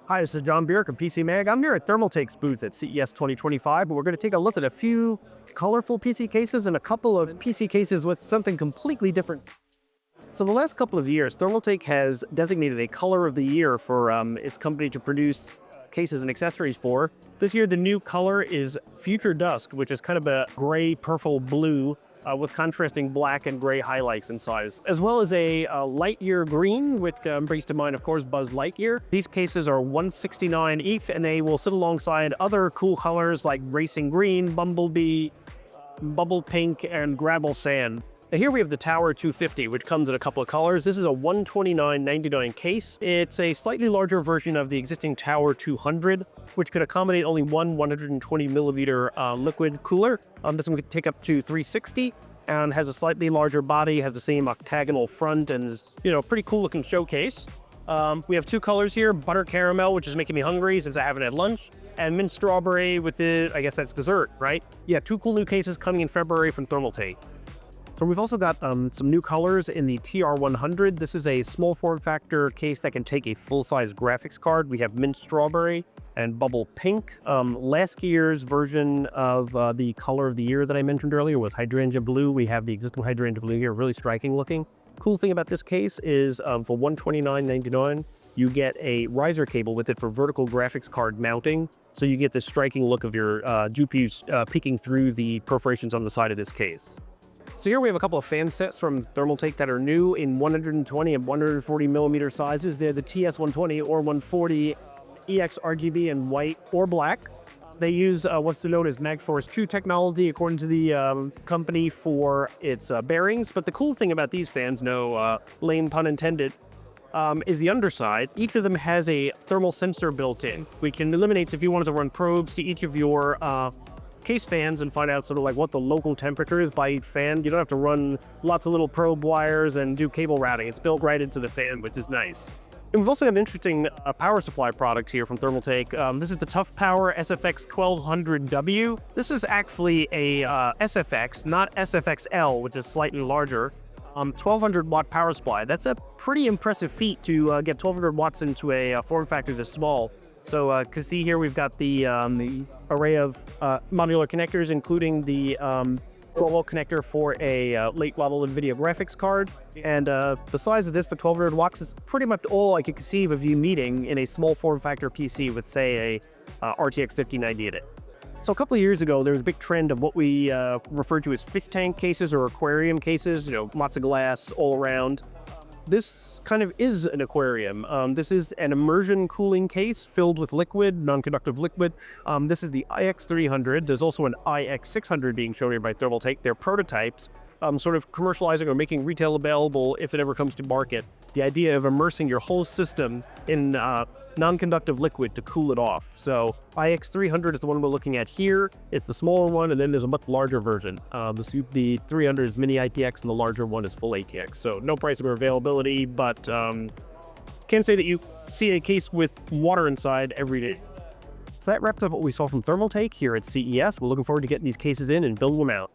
Hi, this is John Bierk of PC Mag. I'm here at Thermaltake's booth at CES 2025, and we're going to take a look at a few colorful PC cases and a couple of PC cases with something completely different. So the last couple of years, Thermaltake has designated a color of the year for its company to produce cases and accessories for. This year, the new color is Future Dusk, which is kind of a gray, purple, blue with contrasting black and gray highlights inside, as well as a Lightyear green, which brings to mind, of course, Buzz Lightyear. These cases are $169 each, and they will sit alongside other cool colors like Racing Green, Bumblebee, Bubble Pink, and Gravel Sand. Now here we have the Tower 250, which comes in a couple of colors. This is a $129.99 case. It's a slightly larger version of the existing Tower 200, which could accommodate only one 120 millimeter liquid cooler. This one could take up to 360 and has a slightly larger body, has the same octagonal front, and is, pretty cool looking showcase. We have two colors here, Butter Caramel, which is making me hungry since I haven't had lunch, and Mint Strawberry with it, I guess that's dessert, right? Yeah, two cool new cases coming in February from Thermaltake. So we've also got some new colors in the TR100. This is a small form factor case that can take a full-size graphics card. We have Mint Strawberry and Bubble Pink. Last year's version of the color of the year that I mentioned earlier was Hydrangea Blue. We have the existing Hydrangea Blue here, really striking looking. Cool thing about this case is for $129.99, you get a riser cable with it for vertical graphics card mounting. So you get this striking look of your GPUs peeking through the perforations on the side of this case. So here we have a couple of fan sets from Thermaltake that are new in 120 and 140 millimeter sizes. They're the TS120 or 140 EX RGB in white or black. They use what's known as MagForce 2 technology, according to the company, for its bearings. But the cool thing about these fans, no lame pun intended, is the underside. Each of them has a thermal sensor built in, which eliminates if you wanted to run probes to each of your case fans and find out sort of like what the local temperature is by each fan. You don't have to run lots of little probe wires and do cable routing. It's built right into the fan, which is nice. And we've also got an interesting power supply product here from Thermaltake. This is the Tough Power SFX 1200W. This is actually a SFX, not SFXL, which is slightly larger. 1200 watt power supply. That's a pretty impressive feat to get 1200 watts into a form factor this small. So you can see here we've got the array of modular connectors, including the 12-volt connector for a late model NVIDIA graphics card. And the size of this for 1200 watts is pretty much all I could conceive of you needing in a small form factor PC with, say, a RTX 5090 in it. So a couple of years ago, there was a big trend of what we refer to as fish tank cases or aquarium cases, lots of glass all around. This kind of is an aquarium. This is an immersion cooling case filled with liquid, non-conductive liquid. This is the IX300. There's also an IX600 being shown here by Thermaltake. They're prototypes, sort of commercializing or making retail available if it ever comes to market. The idea of immersing your whole system in non-conductive liquid to cool it off. So IX300 is the one we're looking at here. It's the smaller one, and then there's a much larger version. The 300 is mini ITX, and the larger one is full ATX. So no price or availability, but can't say that you see a case with water inside every day. So that wraps up what we saw from Thermaltake here at CES. We're looking forward to getting these cases in and building them out.